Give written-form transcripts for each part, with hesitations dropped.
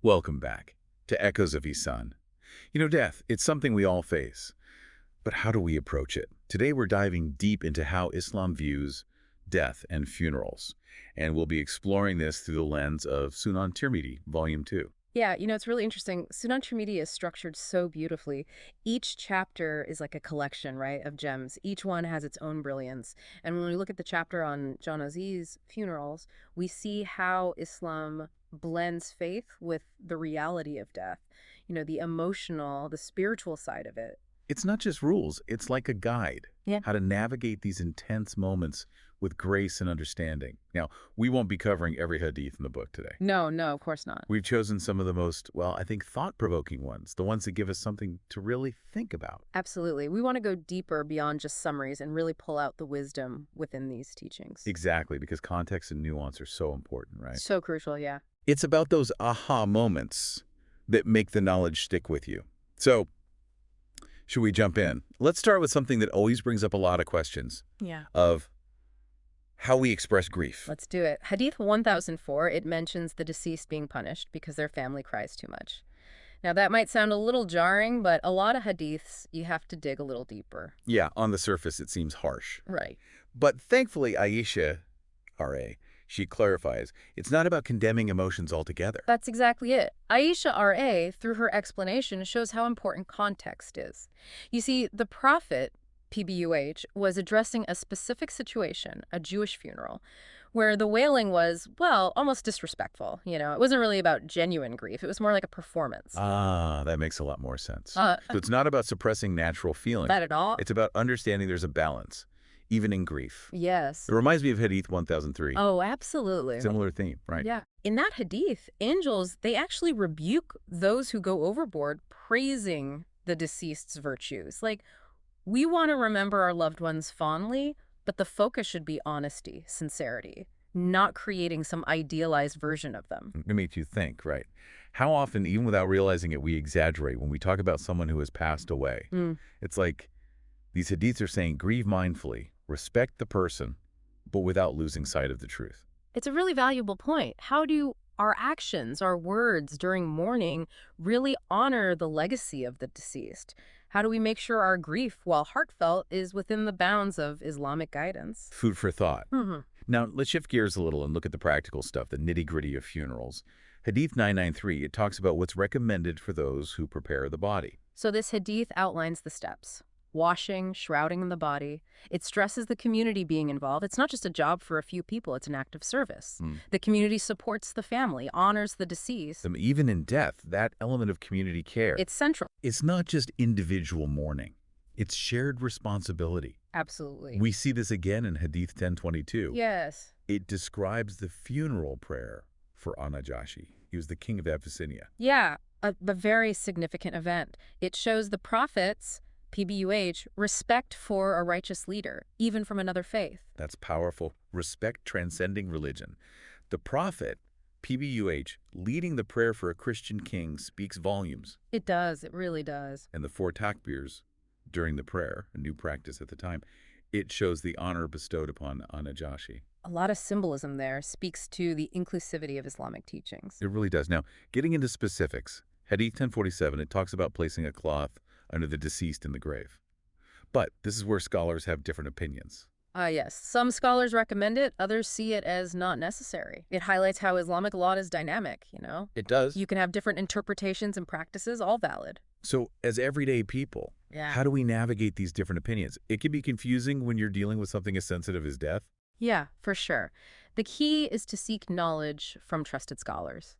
Welcome back to Echoes of Ihsan. Death, it's something we all face. But how do we approach it? Today we're diving deep into how Islam views death and funerals. And we'll be exploring this through the lens of Sunan al Tirmidhi, Volume 2. Yeah, it's really interesting. Sunan al Tirmidhi is structured so beautifully. Each chapter is like a collection, right, of gems. Each one has its own brilliance. And when we look at the chapter on Jana'iz, funerals, we see how Islam blends faith with the reality of death. The emotional, the spiritual side of it. It's not just rules, it's like a guide. Yeah. How to navigate these intense moments with grace and understanding. Now, we won't be covering every hadith in the book today. No, of course not. We've chosen some of the most, well, I think thought-provoking ones, the ones that give us something to really think about. Absolutely. We want to go deeper beyond just summaries and really pull out the wisdom within these teachings. Exactly, because context and nuance are so important, right? So crucial, yeah. It's about those aha moments that make the knowledge stick with you. So, should we jump in? Let's start with something that always brings up a lot of questions. Yeah. Of how we express grief. Let's do it. Hadith 1004, it mentions the deceased being punished because their family cries too much. Now, that might sound a little jarring, but a lot of hadiths, you have to dig a little deeper. Yeah, on the surface, it seems harsh. Right. But thankfully, Aisha, R.A., she clarifies, it's not about condemning emotions altogether. That's exactly it. Aisha R.A., through her explanation, shows how important context is. You see, the Prophet, PBUH, was addressing a specific situation, a Jewish funeral, where the wailing was, well, almost disrespectful. It wasn't really about genuine grief. It was more like a performance. Ah, that makes a lot more sense. So it's not about suppressing natural feelings. Not at all. It's about understanding there's a balance, even in grief. Yes. It reminds me of Hadith 1003. Oh, absolutely. Similar theme, right? Yeah. In that hadith, angels, they actually rebuke those who go overboard, praising the deceased's virtues. Like, we want to remember our loved ones fondly, but the focus should be honesty, sincerity, not creating some idealized version of them. It makes you think, right? How often, even without realizing it, we exaggerate when we talk about someone who has passed away. It's like these hadiths are saying, grieve mindfully, respect the person, but without losing sight of the truth. It's a really valuable point. How do our actions, our words during mourning really honor the legacy of the deceased? How do we make sure our grief, while heartfelt, is within the bounds of Islamic guidance? Food for thought. Now, let's shift gears a little and look at the practical stuff, the nitty-gritty of funerals. Hadith 993, it talks about what's recommended for those who prepare the body. So this hadith outlines the steps. Washing, shrouding the body. It stresses the community being involved. It's not just a job for a few people, it's an act of service. The community supports the family, honors the deceased. Even in death, that element of community care. It's central. It's not just individual mourning. It's shared responsibility. Absolutely. We see this again in Hadith 1022. Yes. It describes the funeral prayer for Najashi. He was the king of Abyssinia. Yeah, a very significant event. It shows the prophets, PBUH, respect for a righteous leader, even from another faith. That's powerful. Respect transcending religion. The prophet, PBUH, leading the prayer for a Christian king speaks volumes. It does. It really does. And the 4 takbirs during the prayer, a new practice at the time, it shows the honor bestowed upon Najashi. A lot of symbolism there speaks to the inclusivity of Islamic teachings. It really does. Now, getting into specifics, Hadith 1047, it talks about placing a cloth under the deceased in the grave. But this is where scholars have different opinions. Yes. Some scholars recommend it. Others see it as not necessary. It highlights how Islamic law is dynamic, It does. You can have different interpretations and practices, all valid. So as everyday people, how do we navigate these different opinions? It can be confusing when you're dealing with something as sensitive as death. Yeah, for sure. The key is to seek knowledge from trusted scholars.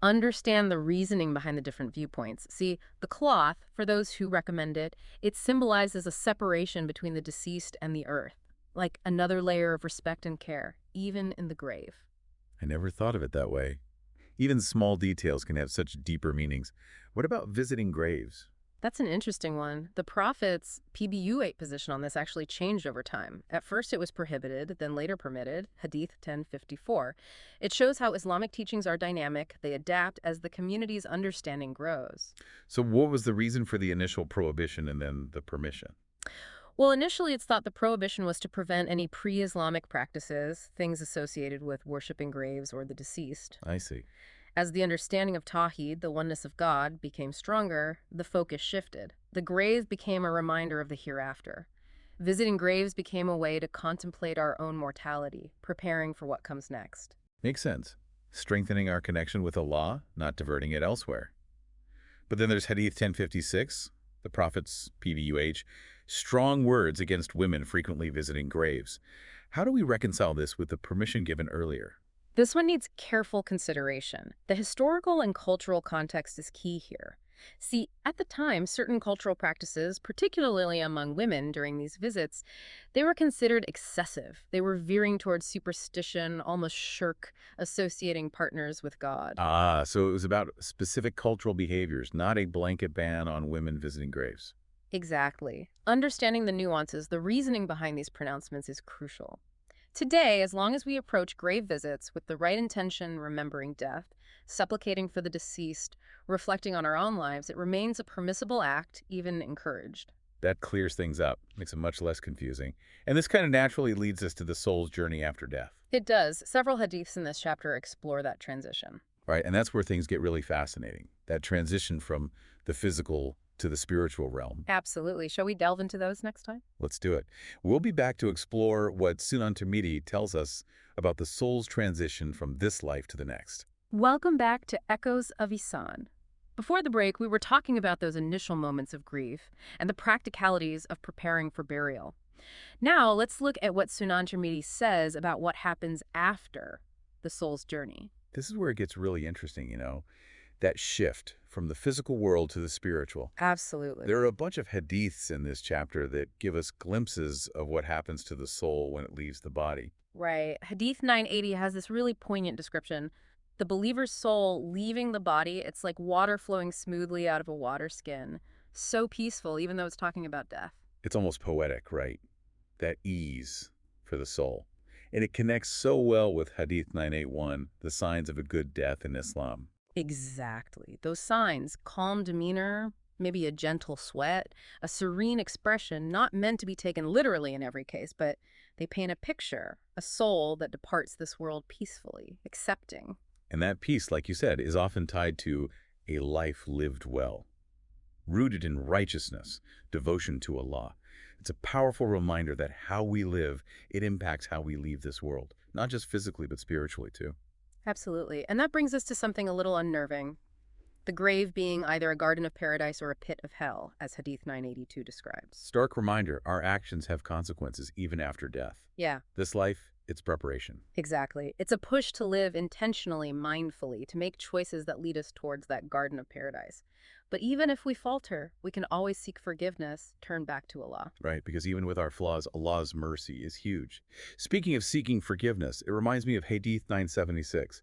Understand the reasoning behind the different viewpoints. See, the cloth, for those who recommend it, it symbolizes a separation between the deceased and the earth, like another layer of respect and care, even in the grave. I never thought of it that way. Even small details can have such deeper meanings. What about visiting graves? That's an interesting one. The Prophet's PBU8 position on this actually changed over time. At first it was prohibited, then later permitted, Hadith 1054. It shows how Islamic teachings are dynamic. They adapt as the community's understanding grows. So what was the reason for the initial prohibition and then the permission? Well, initially it's thought the prohibition was to prevent any pre-Islamic practices, things associated with worshiping graves or the deceased. I see. As the understanding of Tawhid, the oneness of God, became stronger, the focus shifted. The grave became a reminder of the hereafter. Visiting graves became a way to contemplate our own mortality, preparing for what comes next. Makes sense. Strengthening our connection with Allah, not diverting it elsewhere. But then there's Hadith 1056, the Prophet's PVUH, strong words against women frequently visiting graves. How do we reconcile this with the permission given earlier? This one needs careful consideration. The historical and cultural context is key here. See, at the time, certain cultural practices, particularly among women during these visits, they were considered excessive. They were veering towards superstition, almost shirk, associating partners with God. Ah, so it was about specific cultural behaviors, not a blanket ban on women visiting graves. Exactly. Understanding the nuances, the reasoning behind these pronouncements is crucial. Today, as long as we approach grave visits with the right intention, remembering death, supplicating for the deceased, reflecting on our own lives, it remains a permissible act, even encouraged. That clears things up, makes it much less confusing. And this kind of naturally leads us to the soul's journey after death. It does. Several hadiths in this chapter explore that transition. Right, and that's where things get really fascinating. That transition from the physical to the spiritual realm. Absolutely. Shall we delve into those next time? Let's do it. We'll be back to explore what Sunan al Tirmidhi tells us about the soul's transition from this life to the next. Welcome back to Echoes of Ihsan. Before the break, we were talking about those initial moments of grief and the practicalities of preparing for burial. Now, let's look at what Sunan al Tirmidhi says about what happens after the soul's journey. This is where it gets really interesting, that shift from the physical world to the spiritual. Absolutely. There are a bunch of hadiths in this chapter that give us glimpses of what happens to the soul when it leaves the body. Right. Hadith 980 has this really poignant description. The believer's soul leaving the body, it's like water flowing smoothly out of a water skin. So peaceful, even though it's talking about death. It's almost poetic, right? That ease for the soul. And it connects so well with Hadith 981, the signs of a good death in Islam. Exactly. Those signs, calm demeanor, maybe a gentle sweat, a serene expression, not meant to be taken literally in every case, but they paint a picture, a soul that departs this world peacefully, accepting. And that peace, like you said, is often tied to a life lived well, rooted in righteousness, devotion to Allah. It's a powerful reminder that how we live, it impacts how we leave this world, not just physically, but spiritually too. Absolutely. And that brings us to something a little unnerving. The grave being either a garden of paradise or a pit of hell, as Hadith 982 describes. Stark reminder, our actions have consequences even after death. Yeah. This life, it's preparation. Exactly. It's a push to live intentionally, mindfully, to make choices that lead us towards that garden of paradise. But even if we falter, we can always seek forgiveness, turn back to Allah. Right, because even with our flaws, Allah's mercy is huge. Speaking of seeking forgiveness, it reminds me of Hadith 976,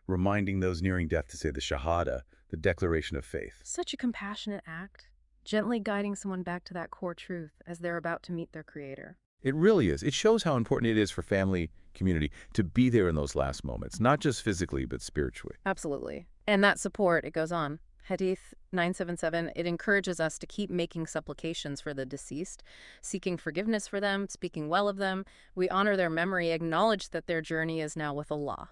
reminding those nearing death to say the Shahada, the declaration of faith. Such a compassionate act, gently guiding someone back to that core truth as they're about to meet their Creator. It really is. It shows how important it is for family, community, to be there in those last moments, not just physically, but spiritually. Absolutely. And that support, it goes on. Hadith 977, it encourages us to keep making supplications for the deceased, seeking forgiveness for them, speaking well of them. We honor their memory, acknowledge that their journey is now with Allah.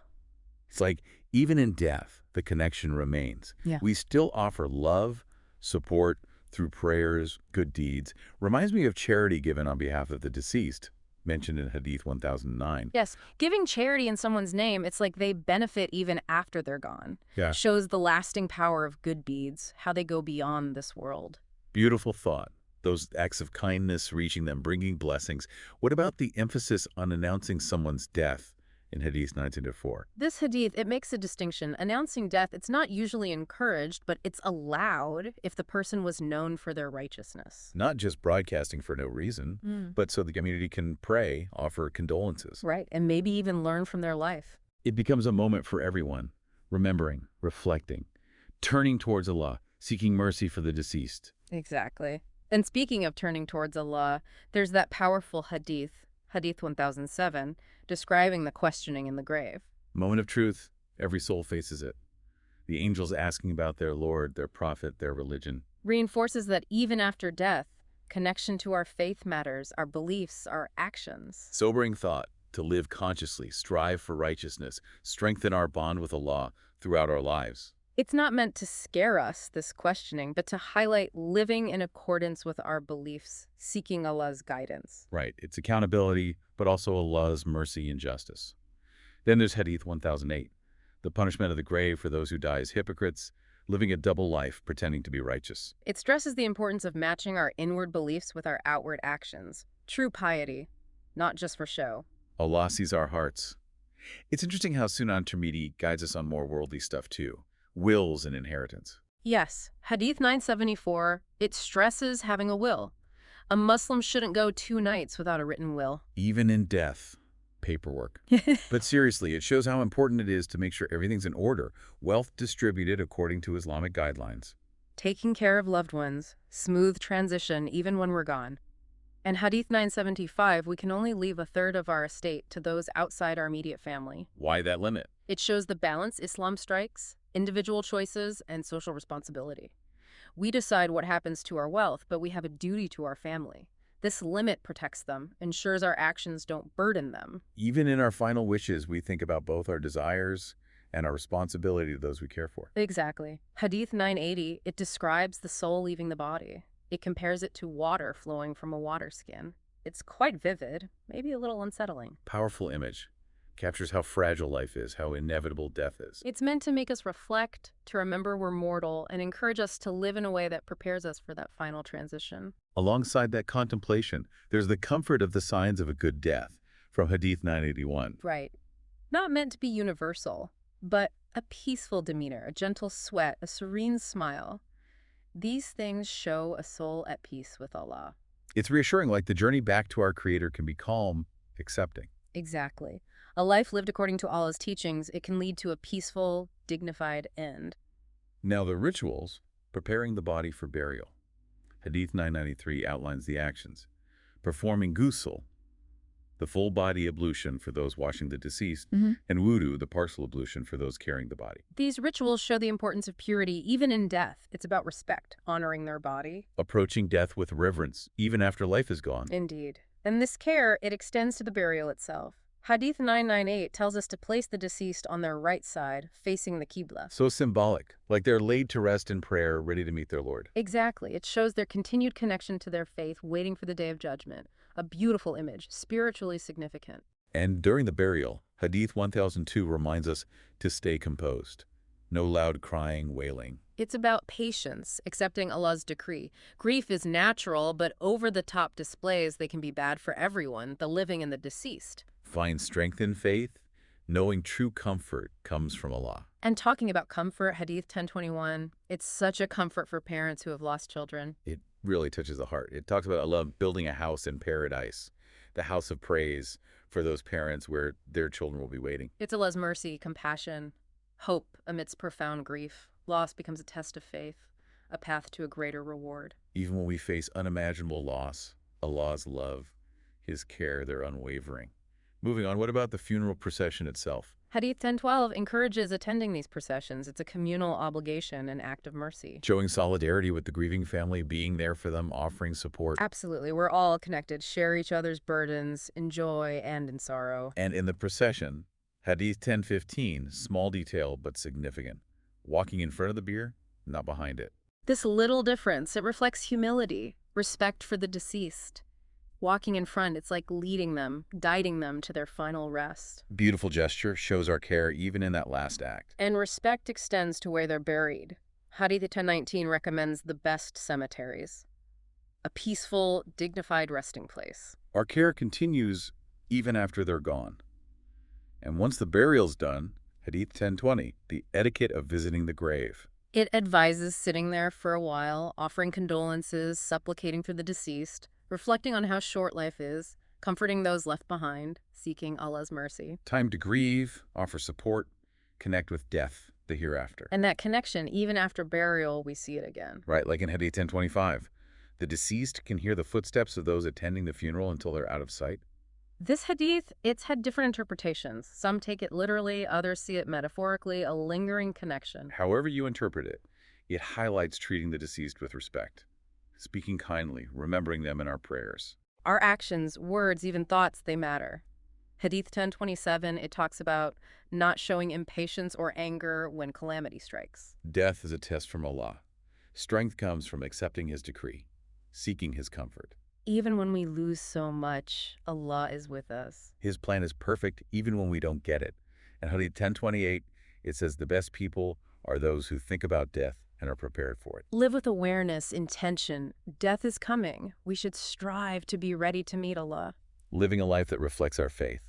It's like, even in death, the connection remains. Yeah. We still offer love, support, through prayers, good deeds. Reminds me of charity given on behalf of the deceased, mentioned in Hadith 1009. Yes, giving charity in someone's name, it's like they benefit even after they're gone. Yeah. Shows the lasting power of good deeds, how they go beyond this world. Beautiful thought. Those acts of kindness reaching them, bringing blessings. What about the emphasis on announcing someone's death in Hadith 1904? This hadith, it makes a distinction. Announcing death, it's not usually encouraged, but it's allowed if the person was known for their righteousness. Not just broadcasting for no reason, but so the community can pray, offer condolences. Right, and maybe even learn from their life. It becomes a moment for everyone, remembering, reflecting, turning towards Allah, seeking mercy for the deceased. Exactly. And speaking of turning towards Allah, there's that powerful hadith, Hadith 1007, describing the questioning in the grave. Moment of truth, every soul faces it. The angels asking about their Lord, their prophet, their religion. Reinforces that even after death, connection to our faith matters, our beliefs, our actions. Sobering thought, to live consciously, strive for righteousness, strengthen our bond with Allah throughout our lives. It's not meant to scare us, this questioning, but to highlight living in accordance with our beliefs, seeking Allah's guidance. Right. It's accountability, but also Allah's mercy and justice. Then there's Hadith 1008, the punishment of the grave for those who die as hypocrites, living a double life pretending to be righteous. It stresses the importance of matching our inward beliefs with our outward actions. True piety, not just for show. Allah sees our hearts. It's interesting how Sunan al Tirmidhi guides us on more worldly stuff too, wills and inheritance. Yes, Hadith 974, it stresses having a will. A Muslim shouldn't go 2 nights without a written will. Even in death, paperwork. But seriously, it shows how important it is to make sure everything's in order, wealth distributed according to Islamic guidelines. Taking care of loved ones, smooth transition even when we're gone. And Hadith 975, we can only leave 1/3 of our estate to those outside our immediate family. Why that limit? It shows the balance Islam strikes, individual choices, and social responsibility. We decide what happens to our wealth, but we have a duty to our family. This limit protects them, ensures our actions don't burden them. Even in our final wishes, we think about both our desires and our responsibility to those we care for. Exactly. Hadith 980, it describes the soul leaving the body. It compares it to water flowing from a water skin. It's quite vivid, maybe a little unsettling. Powerful image. Captures how fragile life is, how inevitable death is. It's meant to make us reflect, to remember we're mortal, and encourage us to live in a way that prepares us for that final transition. Alongside that contemplation, there's the comfort of the signs of a good death, from Hadith 981. Right. Not meant to be universal, but a peaceful demeanor, a gentle sweat, a serene smile. These things show a soul at peace with Allah. It's reassuring, like the journey back to our Creator can be calm, accepting. Exactly. A life lived according to Allah's teachings, it can lead to a peaceful, dignified end. Now the rituals, preparing the body for burial. Hadith 993 outlines the actions. Performing ghusl, the full body ablution for those washing the deceased, and wudu, the partial ablution for those carrying the body. These rituals show the importance of purity even in death. It's about respect, honoring their body. Approaching death with reverence, even after life is gone. Indeed. And this care, it extends to the burial itself. Hadith 998 tells us to place the deceased on their right side, facing the Qibla. So symbolic, like they're laid to rest in prayer, ready to meet their Lord. Exactly. It shows their continued connection to their faith, waiting for the day of judgment. A beautiful image, spiritually significant. And during the burial, Hadith 1002 reminds us to stay composed. No loud crying, wailing. It's about patience, accepting Allah's decree. Grief is natural, but over-the-top displays, they can be bad for everyone, the living and the deceased. Find strength in faith, knowing true comfort comes from Allah. And talking about comfort, Hadith 1021, it's such a comfort for parents who have lost children. It really touches the heart. It talks about Allah building a house in paradise, the house of praise for those parents where their children will be waiting. It's Allah's mercy, compassion, hope amidst profound grief. Loss becomes a test of faith, a path to a greater reward. Even when we face unimaginable loss, Allah's love, His care, they're unwavering. Moving on, what about the funeral procession itself? Hadith 1012 encourages attending these processions. It's a communal obligation, an act of mercy. Showing solidarity with the grieving family, being there for them, offering support. Absolutely. We're all connected, share each other's burdens in joy and in sorrow. And in the procession, Hadith 1015, small detail but significant. Walking in front of the bier, not behind it. This little difference, it reflects humility, respect for the deceased. Walking in front, it's like leading them, guiding them to their final rest. Beautiful gesture, shows our care even in that last act. And respect extends to where they're buried. Hadith 1019 recommends the best cemeteries. A peaceful, dignified resting place. Our care continues even after they're gone. And once the burial's done, Hadith 1020, the etiquette of visiting the grave. It advises sitting there for a while, offering condolences, supplicating for the deceased, reflecting on how short life is, comforting those left behind, seeking Allah's mercy. Time to grieve, offer support, connect with death, the hereafter. And that connection, even after burial, we see it again. Right, like in Hadith 1025. The deceased can hear the footsteps of those attending the funeral until they're out of sight. This hadith, it's had different interpretations. Some take it literally, others see it metaphorically, a lingering connection. However you interpret it, it highlights treating the deceased with respect, speaking kindly, remembering them in our prayers. Our actions, words, even thoughts, they matter. Hadith 1027, it talks about not showing impatience or anger when calamity strikes. Death is a test from Allah. Strength comes from accepting His decree, seeking His comfort. Even when we lose so much, Allah is with us. His plan is perfect even when we don't get it. In Hadith 1028, it says the best people are those who think about death and are prepared for it. Live with awareness, intention. Death is coming. We should strive to be ready to meet Allah. Living a life that reflects our faith,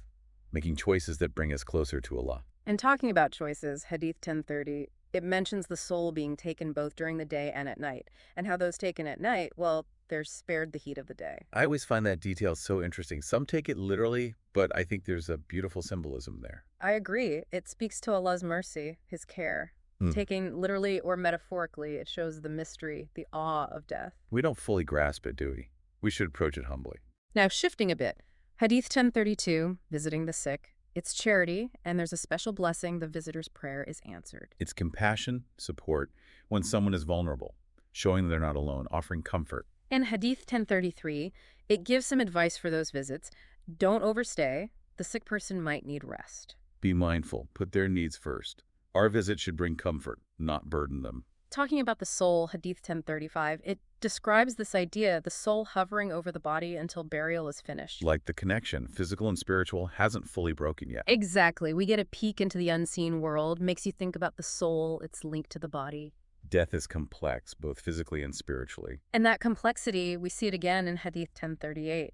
making choices that bring us closer to Allah. And talking about choices, Hadith 1030, it mentions the soul being taken both during the day and at night. And how those taken at night, well, they're spared the heat of the day. I always find that detail so interesting. Some take it literally, but I think there's a beautiful symbolism there. I agree. It speaks to Allah's mercy, His care. Taking literally or metaphorically, it shows the mystery, the awe of death. We don't fully grasp it, do we? We should approach it humbly. Now, shifting a bit, Hadith 1032, visiting the sick. It's charity, and there's a special blessing. The visitor's prayer is answered. It's compassion, support, when someone is vulnerable, showing they're not alone, offering comfort. In Hadith 1033, it gives some advice for those visits. Don't overstay. The sick person might need rest. Be mindful. Put their needs first. Our visit should bring comfort, not burden them. Talking about the soul, Hadith 1035, it describes this idea, the soul hovering over the body until burial is finished. Like the connection, physical and spiritual, hasn't fully broken yet. Exactly. We get a peek into the unseen world, makes you think about the soul, its link to the body. Death is complex, both physically and spiritually. And that complexity, we see it again in Hadith 1038.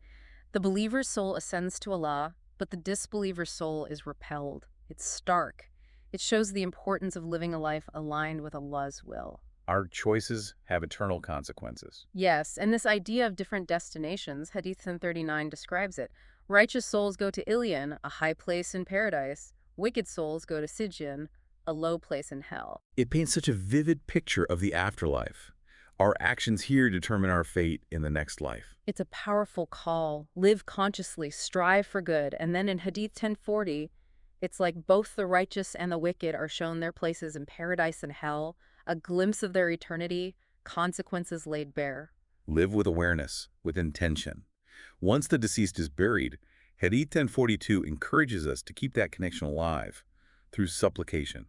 The believer's soul ascends to Allah, but the disbeliever's soul is repelled. It's stark. It shows the importance of living a life aligned with Allah's will. Our choices have eternal consequences. Yes, and this idea of different destinations, Hadith 1039 describes it. Righteous souls go to Ilion, a high place in paradise. Wicked souls go to Sijin, a low place in hell. It paints such a vivid picture of the afterlife. Our actions here determine our fate in the next life. It's a powerful call. Live consciously, strive for good. And then in Hadith 1040, it's like both the righteous and the wicked are shown their places in paradise and hell, a glimpse of their eternity, consequences laid bare. Live with awareness, with intention. Once the deceased is buried, Hadith 1042 encourages us to keep that connection alive through supplication,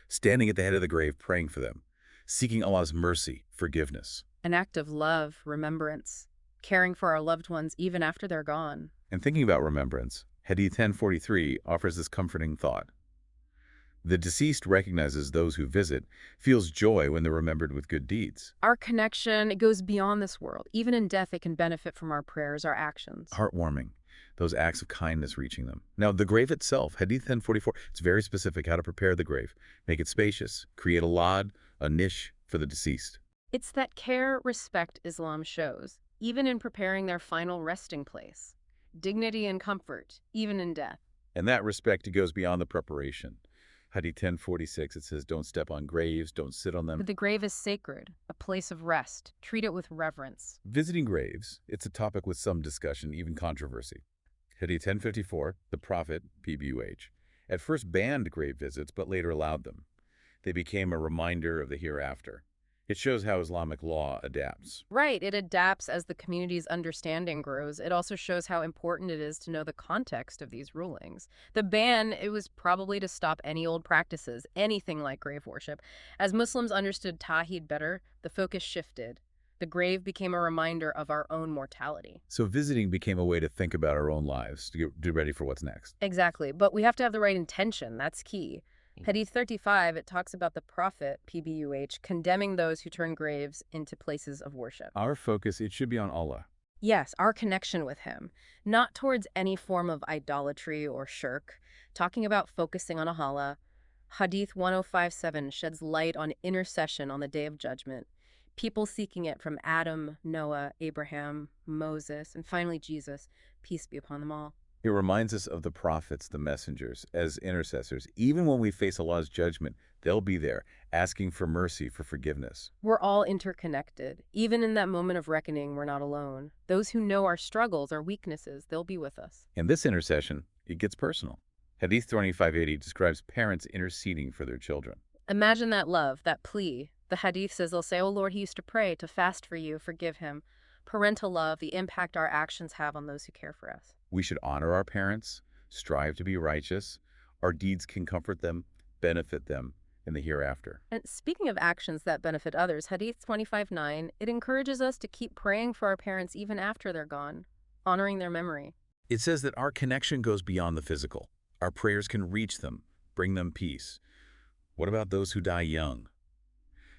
standing at the head of the grave praying for them, seeking Allah's mercy, forgiveness. An act of love, remembrance, caring for our loved ones even after they're gone. And thinking about remembrance, Hadith 1043 offers this comforting thought. The deceased recognizes those who visit, feels joy when they're remembered with good deeds. Our connection, it goes beyond this world. Even in death, it can benefit from our prayers, our actions. Heartwarming, those acts of kindness reaching them. Now, the grave itself, Hadith 1044, it's very specific how to prepare the grave. Make it spacious, create a lad, a niche for the deceased. It's that care, respect Islam shows, even in preparing their final resting place. Dignity and comfort, even in death. And that respect, it goes beyond the preparation. Hadith 1046, it says, don't step on graves, don't sit on them. But the grave is sacred, a place of rest. Treat it with reverence. Visiting graves, it's a topic with some discussion, even controversy. Hadith 1054, the Prophet, PBUH, at first banned grave visits, but later allowed them. They became a reminder of the hereafter. It shows how Islamic law adapts. Right, it adapts as the community's understanding grows. It also shows how important it is to know the context of these rulings. The ban, it was probably to stop any old practices, anything like grave worship. As Muslims understood Tawhid better, the focus shifted. The grave became a reminder of our own mortality. So visiting became a way to think about our own lives, to get ready for what's next. Exactly, but we have to have the right intention. That's key. Hadith 35, it talks about the Prophet, PBUH, condemning those who turn graves into places of worship. Our focus, it should be on Allah. Yes, our connection with Him, not towards any form of idolatry or shirk. Talking about focusing on Allah, Hadith 1057 sheds light on intercession on the Day of Judgment. People seeking it from Adam, Noah, Abraham, Moses, and finally Jesus, peace be upon them all. It reminds us of the prophets, the messengers, as intercessors. Even when we face Allah's judgment, they'll be there, asking for mercy, for forgiveness. We're all interconnected. Even in that moment of reckoning, we're not alone. Those who know our struggles, our weaknesses, they'll be with us. In this intercession, it gets personal. Hadith 2580 describes parents interceding for their children. Imagine that love, that plea. The Hadith says they'll say, "Oh Lord, he used to pray, to fast for you, forgive him." Parental love, the impact our actions have on those who care for us. We should honor our parents, strive to be righteous, our deeds can comfort them, benefit them in the hereafter. And speaking of actions that benefit others, Hadith 25:9, it encourages us to keep praying for our parents even after they're gone, honoring their memory. It says that our connection goes beyond the physical. Our prayers can reach them, bring them peace. What about those who die young?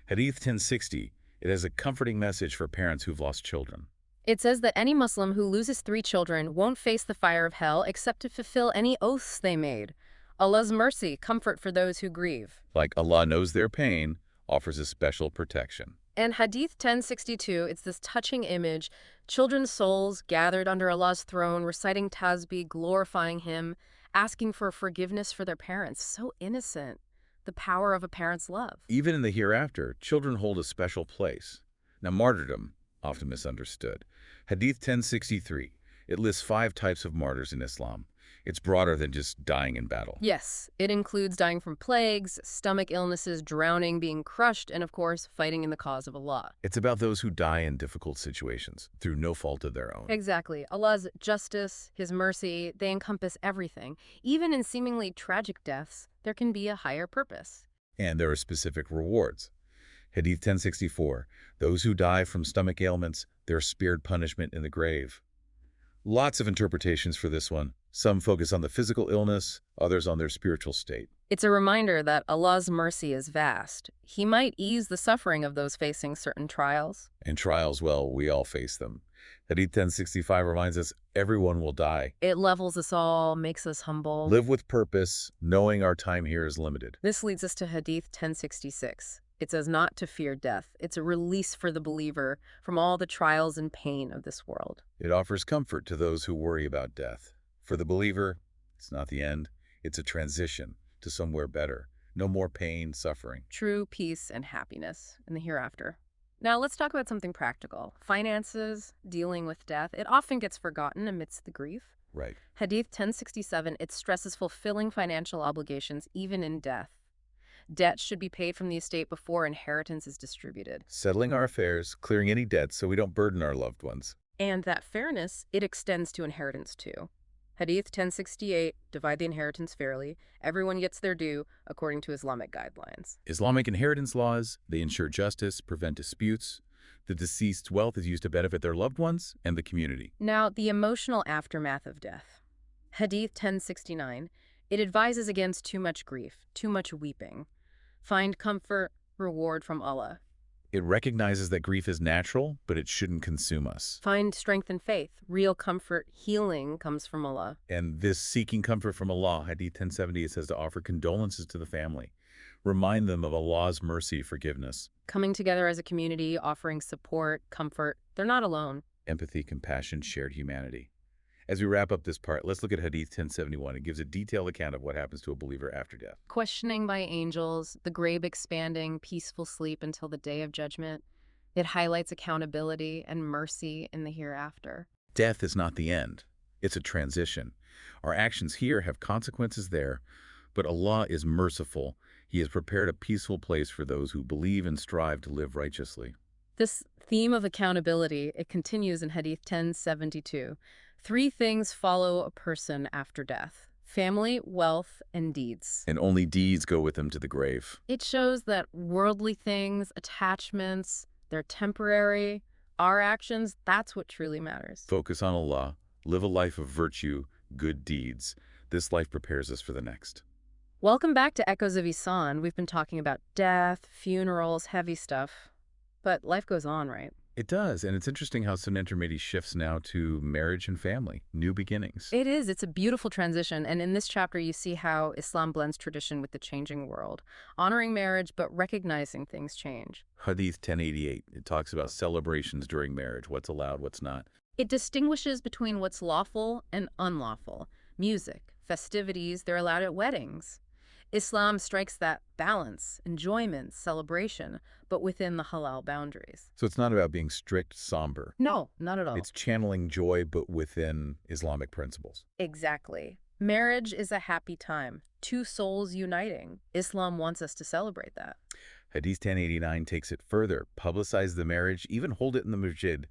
Hadith 1060, it has a comforting message for parents who've lost children. It says that any Muslim who loses 3 children won't face the fire of hell except to fulfill any oaths they made. Allah's mercy, comfort for those who grieve. Like Allah knows their pain, offers a special protection. And Hadith 1062, it's this touching image, children's souls gathered under Allah's throne, reciting tasbih, glorifying Him, asking for forgiveness for their parents. So innocent. The power of a parent's love. Even in the hereafter, children hold a special place. Now, martyrdom, often misunderstood. Hadith 1063, it lists 5 types of martyrs in Islam. It's broader than just dying in battle. Yes, it includes dying from plagues, stomach illnesses, drowning, being crushed, and of course, fighting in the cause of Allah. It's about those who die in difficult situations, through no fault of their own. Exactly. Allah's justice, His mercy, they encompass everything. Even in seemingly tragic deaths, there can be a higher purpose. And there are specific rewards. Hadith 1064, those who die from stomach ailments, they're spared punishment in the grave. Lots of interpretations for this one. Some focus on the physical illness, others on their spiritual state. It's a reminder that Allah's mercy is vast. He might ease the suffering of those facing certain trials. And trials, well, we all face them. Hadith 1065 reminds us everyone will die. It levels us all, makes us humble. Live with purpose, knowing our time here is limited. This leads us to Hadith 1066. It says not to fear death. It's a release for the believer from all the trials and pain of this world. It offers comfort to those who worry about death. For the believer, it's not the end. It's a transition to somewhere better. No more pain, suffering. True peace and happiness in the hereafter. Now let's talk about something practical. Finances, dealing with death. It often gets forgotten amidst the grief. Right. Hadith 1067, it stresses fulfilling financial obligations even in death. Debt should be paid from the estate before inheritance is distributed. Settling our affairs, clearing any debts so we don't burden our loved ones. And that fairness, it extends to inheritance too. Hadith 1068, divide the inheritance fairly. Everyone gets their due according to Islamic guidelines. Islamic inheritance laws, they ensure justice, prevent disputes. The deceased's wealth is used to benefit their loved ones and the community. Now, the emotional aftermath of death. Hadith 1069, it advises against too much grief, too much weeping. Find comfort, reward from Allah. It recognizes that grief is natural, but it shouldn't consume us. Find strength and faith. Real comfort, healing comes from Allah. And this seeking comfort from Allah, Hadith 1070, it says to offer condolences to the family. Remind them of Allah's mercy, forgiveness. Coming together as a community, offering support, comfort. They're not alone. Empathy, compassion, shared humanity. As we wrap up this part, let's look at Hadith 1071. It gives a detailed account of what happens to a believer after death. Questioning by angels, the grave expanding, peaceful sleep until the day of judgment. It highlights accountability and mercy in the hereafter. Death is not the end. It's a transition. Our actions here have consequences there, but Allah is merciful. He has prepared a peaceful place for those who believe and strive to live righteously. This theme of accountability, it continues in Hadith 1072. 3 things follow a person after death: family, wealth, and deeds. And only deeds go with them to the grave. It shows that worldly things, attachments, they're temporary. Our actions, that's what truly matters. Focus on Allah. Live a life of virtue, good deeds. This life prepares us for the next. Welcome back to Echoes of Ihsan. We've been talking about death, funerals, heavy stuff. But life goes on, right? It does, and it's interesting how Sunan al Tirmidhi shifts now to marriage and family, new beginnings. It is. It's a beautiful transition, and in this chapter you see how Islam blends tradition with the changing world, honoring marriage but recognizing things change. Hadith 1088, it talks about celebrations during marriage, what's allowed, what's not. It distinguishes between what's lawful and unlawful. Music, festivities, they're allowed at weddings. Islam strikes that balance, enjoyment, celebration, but within the halal boundaries. So it's not about being strict, somber. No, not at all. It's channeling joy, but within Islamic principles. Exactly. Marriage is a happy time, 2 souls uniting. Islam wants us to celebrate that. Hadith 1089 takes it further, publicize the marriage, even hold it in the masjid.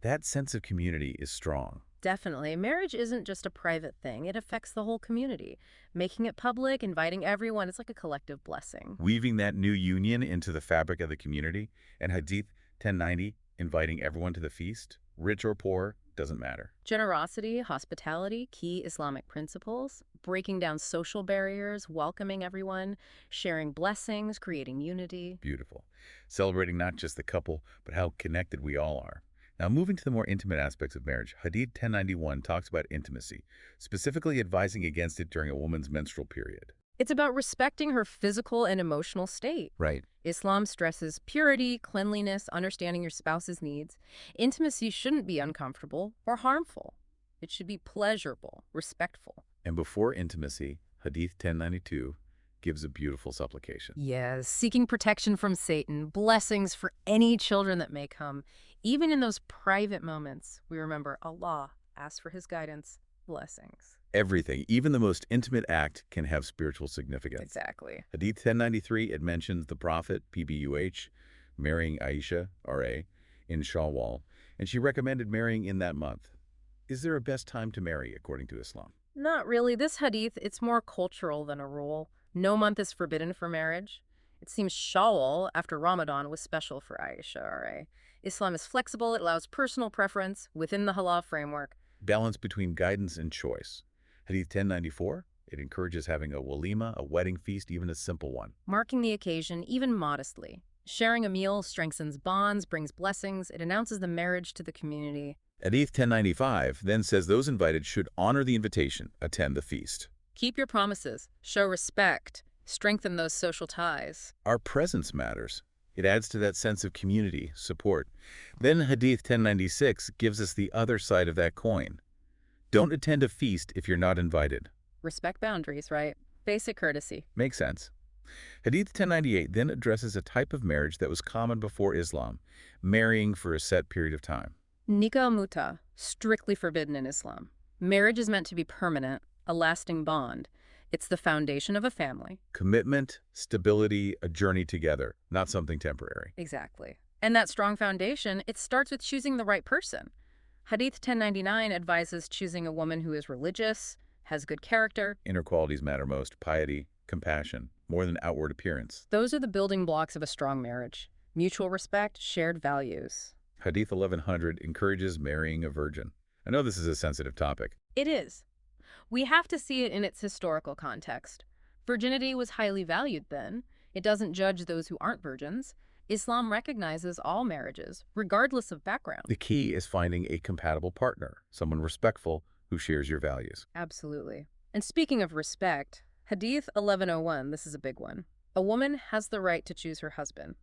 That sense of community is strong. Definitely. Marriage isn't just a private thing. It affects the whole community. Making it public, inviting everyone, it's like a collective blessing. Weaving that new union into the fabric of the community, and Hadith 1090, inviting everyone to the feast, rich or poor, doesn't matter. Generosity, hospitality, key Islamic principles, breaking down social barriers, welcoming everyone, sharing blessings, creating unity. Beautiful. Celebrating not just the couple, but how connected we all are. Now, moving to the more intimate aspects of marriage, Hadith 1091 talks about intimacy, specifically advising against it during a woman's menstrual period. It's about respecting her physical and emotional state. Right. Islam stresses purity, cleanliness, understanding your spouse's needs. Intimacy shouldn't be uncomfortable or harmful. It should be pleasurable, respectful. And before intimacy, Hadith 1092 gives a beautiful supplication. Yes, seeking protection from Satan, blessings for any children that may come. Even in those private moments, we remember Allah, ask for his guidance, blessings. Everything, even the most intimate act, can have spiritual significance. Exactly. Hadith 1093, it mentions the Prophet, PBUH, marrying Aisha, RA, in Shawwal, and she recommended marrying in that month. Is there a best time to marry, according to Islam? Not really. This hadith, it's more cultural than a rule. No month is forbidden for marriage. It seems Shawwal, after Ramadan, was special for Aisha, RA. Islam is flexible. It allows personal preference within the halal framework. Balance between guidance and choice. Hadith 1094, it encourages having a walima, a wedding feast, even a simple one. Marking the occasion, even modestly. Sharing a meal strengthens bonds, brings blessings. It announces the marriage to the community. Hadith 1095 then says those invited should honor the invitation, attend the feast. Keep your promises. Show respect. Strengthen those social ties. Our presence matters. It adds to that sense of community, support. Then Hadith 1096 gives us the other side of that coin. Don't attend a feast if you're not invited. Respect boundaries, right? Basic courtesy. Makes sense. Hadith 1098 then addresses a type of marriage that was common before Islam, marrying for a set period of time. Nikah muta, strictly forbidden in Islam. Marriage is meant to be permanent, a lasting bond. It's the foundation of a family. Commitment, stability, a journey together, not something temporary. Exactly. And that strong foundation, it starts with choosing the right person. Hadith 1099 advises choosing a woman who is religious, has good character. Inner qualities matter most: piety, compassion, more than outward appearance. Those are the building blocks of a strong marriage. Mutual respect, shared values. Hadith 1100 encourages marrying a virgin. I know this is a sensitive topic. It is. We have to see it in its historical context. Virginity was highly valued then. It doesn't judge those who aren't virgins. Islam recognizes all marriages, regardless of background. The key is finding a compatible partner, someone respectful who shares your values. Absolutely. And speaking of respect, Hadith 1101, this is a big one. A woman has the right to choose her husband.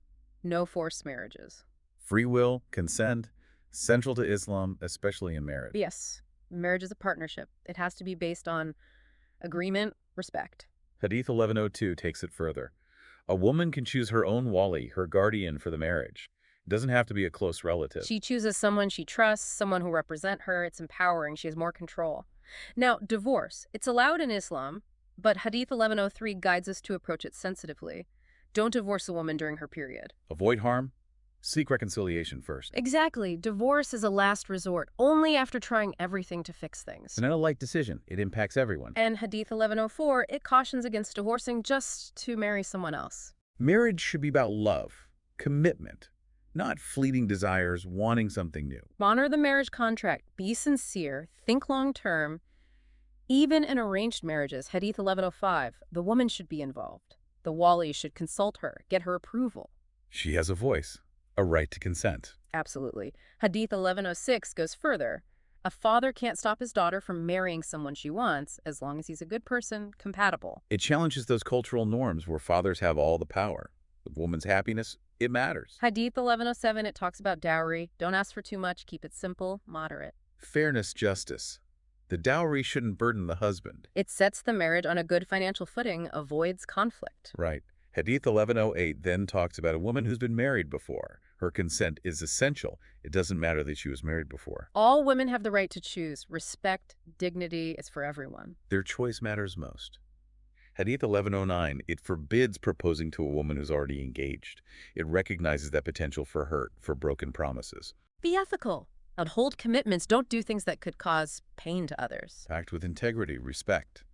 No forced marriages. Free will, consent, central to Islam, especially in marriage. Yes, marriage is a partnership. It has to be based on agreement, respect. Hadith 1102 takes it further. A woman can choose her own wali, her guardian for the marriage. It doesn't have to be a close relative. She chooses someone she trusts, someone who represents her. It's empowering. She has more control. Now, divorce. It's allowed in Islam, but Hadith 1103 guides us to approach it sensitively. Don't divorce a woman during her period. Avoid harm. Seek reconciliation first. Exactly. Divorce is a last resort, only after trying everything to fix things. It's not a light decision. It impacts everyone. And Hadith 1104, it cautions against divorcing just to marry someone else. Marriage should be about love, commitment, not fleeting desires, wanting something new. Honor the marriage contract. Be sincere. Think long-term. Even in arranged marriages, Hadith 1105, the woman should be involved. The wali should consult her, get her approval. She has a voice, a right to consent. Absolutely. Hadith 1106 goes further. A father can't stop his daughter from marrying someone she wants as long as he's a good person, compatible. It challenges those cultural norms where fathers have all the power. The woman's happiness, it matters. Hadith 1107, it talks about dowry. Don't ask for too much. Keep it simple, moderate. Fairness, justice. The dowry shouldn't burden the husband. It sets the marriage on a good financial footing, avoids conflict. Right. Hadith 1108 then talks about a woman who's been married before. Her consent is essential. It doesn't matter that she was married before. All women have the right to choose. Respect, dignity is for everyone. Their choice matters most. Hadith 1109, it forbids proposing to a woman who's already engaged. It recognizes that potential for hurt, for broken promises. Be ethical. Uphold commitments. Don't do things that could cause pain to others. Act with integrity, respect.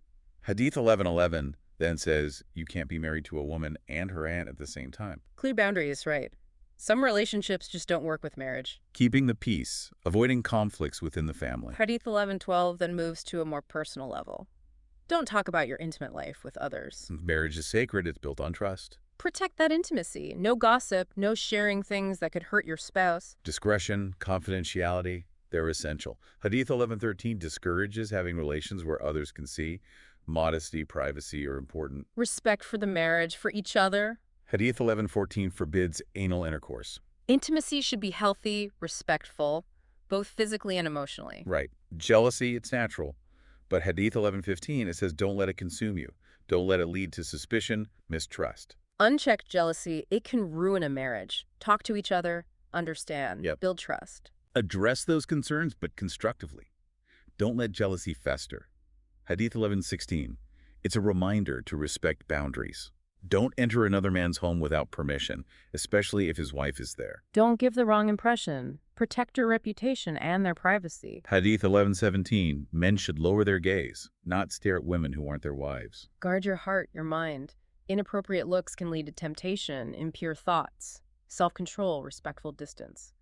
Hadith 11:11 then says you can't be married to a woman and her aunt at the same time. Clear boundaries, right? Some relationships just don't work with marriage. Keeping the peace, avoiding conflicts within the family. Hadith 11:12 then moves to a more personal level. Don't talk about your intimate life with others. Marriage is sacred. It's built on trust. Protect that intimacy. No gossip, no sharing things that could hurt your spouse. Discretion, confidentiality, they're essential. Hadith 11:13 discourages having relations where others can see. Modesty, privacy are important. Respect for the marriage, for each other. Hadith 11:14 forbids anal intercourse. Intimacy should be healthy, respectful, both physically and emotionally. Right. Jealousy, it's natural. But Hadith 11:15, it says don't let it consume you. Don't let it lead to suspicion, mistrust. Unchecked jealousy, it can ruin a marriage. Talk to each other, understand, build trust. Address those concerns, but constructively. Don't let jealousy fester. Hadith 11:16, it's a reminder to respect boundaries. Don't enter another man's home without permission, especially if his wife is there. Don't give the wrong impression. Protect your reputation and their privacy. Hadith 11:17, men should lower their gaze, not stare at women who aren't their wives. Guard your heart, your mind. Inappropriate looks can lead to temptation, impure thoughts, self-control, respectful distance.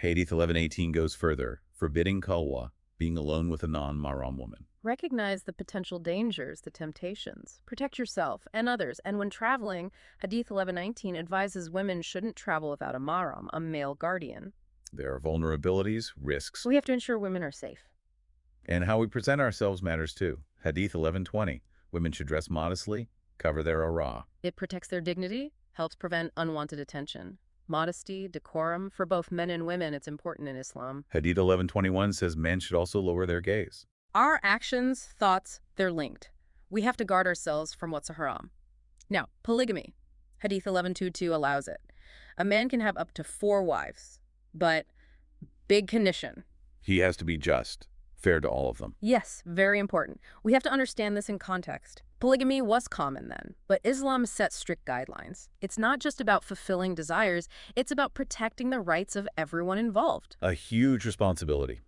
Hadith 11:18 goes further, forbidding khalwa, being alone with a non-mahram woman. Recognize the potential dangers, the temptations. Protect yourself and others. And when traveling, Hadith 11:19 advises women shouldn't travel without a mahram, a male guardian. There are vulnerabilities, risks, We have to ensure women are safe. and how we present ourselves matters too. Hadith 11:20, women should dress modestly, cover their awrah. It protects their dignity, helps prevent unwanted attention. Modesty, decorum, for both men and women, it's important in Islam. Hadith 11:21 says men should also lower their gaze. Our actions, thoughts, they're linked. We have to guard ourselves from what's a haram. Now, polygamy. Hadith 11:22 allows it. A man can have up to 4 wives, but big condition. He has to be just, fair to all of them. Yes, very important. We have to understand this in context. Polygamy was common then, but Islam sets strict guidelines. It's not just about fulfilling desires, it's about protecting the rights of everyone involved. A huge responsibility.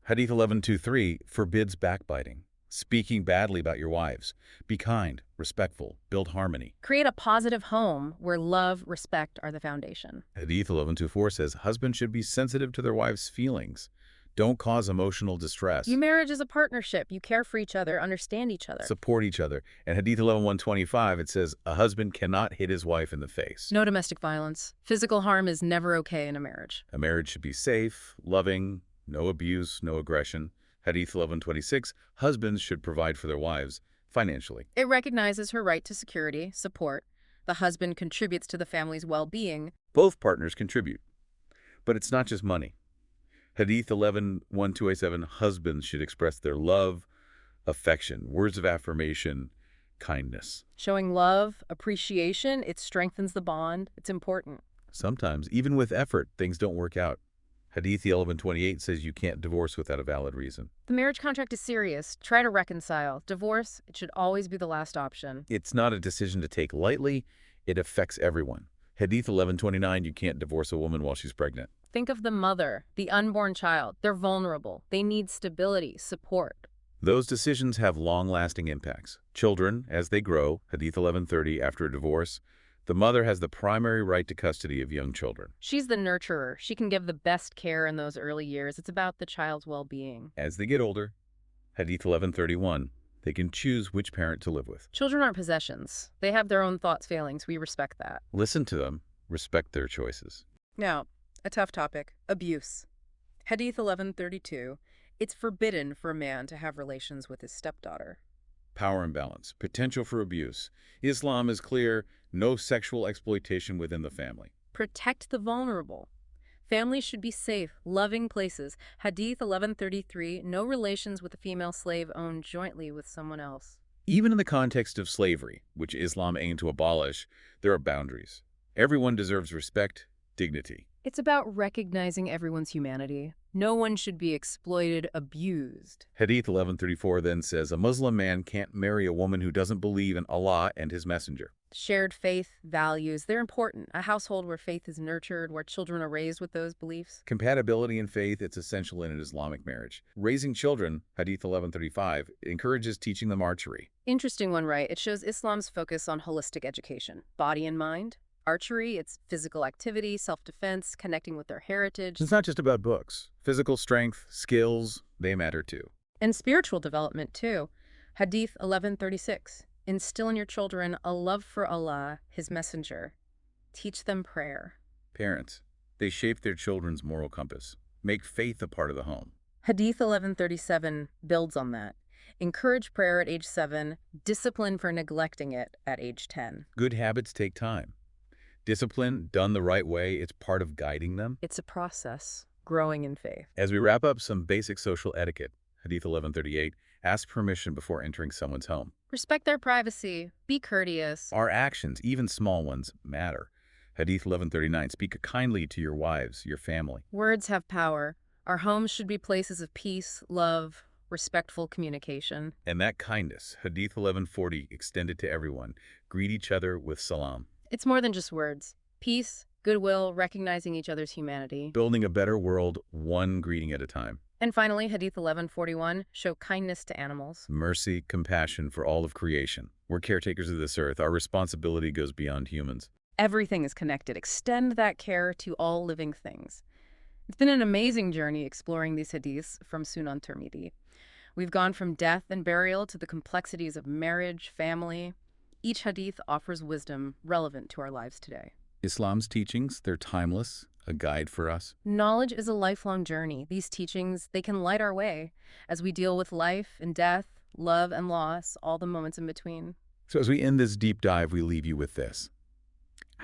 Hadith 11:23 forbids backbiting, speaking badly about your wives. Be kind, respectful, build harmony. Create a positive home where love, respect are the foundation. Hadith 11:24 says husbands should be sensitive to their wives' feelings. Don't cause emotional distress. Your marriage is a partnership. You care for each other, understand each other. Support each other. And Hadith 11:125, it says a husband cannot hit his wife in the face. No domestic violence. Physical harm is never okay in a marriage. A marriage should be safe, loving, no abuse, no aggression. Hadith 11:26, husbands should provide for their wives financially. It recognizes her right to security, support. The husband contributes to the family's well-being. Both partners contribute. But it's not just money. Hadith 11:127, husbands should express their love, affection, words of affirmation, kindness. Showing love, appreciation, it strengthens the bond. It's important. Sometimes, even with effort, things don't work out. Hadith 11:28 says you can't divorce without a valid reason. The marriage contract is serious. Try to reconcile. Divorce, it should always be the last option. It's not a decision to take lightly. It affects everyone. Hadith 11:29, you can't divorce a woman while she's pregnant. Think of the mother, the unborn child. They're vulnerable. They need stability, support. Those decisions have long-lasting impacts. Children, as they grow, Hadith 11:30, after a divorce, the mother has the primary right to custody of young children. She's the nurturer. She can give the best care in those early years. It's about the child's well-being. As they get older, Hadith 11:31, they can choose which parent to live with. Children aren't possessions. They have their own thoughts, feelings. We respect that. Listen to them, respect their choices. Now, a tough topic, abuse. Hadith 11:32, it's forbidden for a man to have relations with his stepdaughter. Power imbalance, potential for abuse. Islam is clear, no sexual exploitation within the family. Protect the vulnerable. Families should be safe, loving places. Hadith 11:33, no relations with a female slave owned jointly with someone else. Even in the context of slavery, which Islam aimed to abolish, there are boundaries. Everyone deserves respect, dignity. It's about recognizing everyone's humanity. No one should be exploited, abused. Hadith 1134 then says, a Muslim man can't marry a woman who doesn't believe in Allah and his messenger. Shared faith, values, they're important. A household where faith is nurtured, where children are raised with those beliefs. Compatibility in faith, it's essential in an Islamic marriage. Raising children, Hadith 1135, encourages teaching them archery. Interesting one, right? It shows Islam's focus on holistic education, body and mind. Archery, it's physical activity, self-defense, connecting with their heritage. It's not just about books. Physical strength, skills, they matter too. And spiritual development, too. Hadith 1136. Instill in your children a love for Allah, His Messenger. Teach them prayer. Parents, they shape their children's moral compass. Make faith a part of the home. Hadith 1137 builds on that. Encourage prayer at age 7, discipline for neglecting it at age 10. Good habits take time. Discipline, done the right way, it's part of guiding them. It's a process, growing in faith. As we wrap up, some basic social etiquette. Hadith 1138, ask permission before entering someone's home. Respect their privacy. Be courteous. Our actions, even small ones, matter. Hadith 1139, speak kindly to your wives, your family. Words have power. Our homes should be places of peace, love, respectful communication. And that kindness, Hadith 1140, extended to everyone. Greet each other with salam. It's more than just words. Peace, goodwill, recognizing each other's humanity. Building a better world, one greeting at a time. And finally, Hadith 1141, show kindness to animals. Mercy, compassion for all of creation. We're caretakers of this earth. Our responsibility goes beyond humans. Everything is connected. Extend that care to all living things. It's been an amazing journey exploring these hadiths from Sunan al Tirmidhi. We've gone from death and burial to the complexities of marriage, family. Each hadith offers wisdom relevant to our lives today. Islam's teachings, they're timeless, a guide for us. Knowledge is a lifelong journey. These teachings, they can light our way as we deal with life and death, love and loss, all the moments in between. So as we end this deep dive, we leave you with this.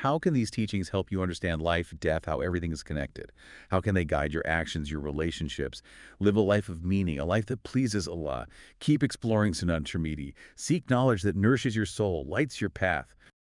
How can these teachings help you understand life, death, how everything is connected? How can they guide your actions, your relationships? Live a life of meaning, a life that pleases Allah. Keep exploring Sunan al Tirmidhi. Seek knowledge that nourishes your soul, lights your path.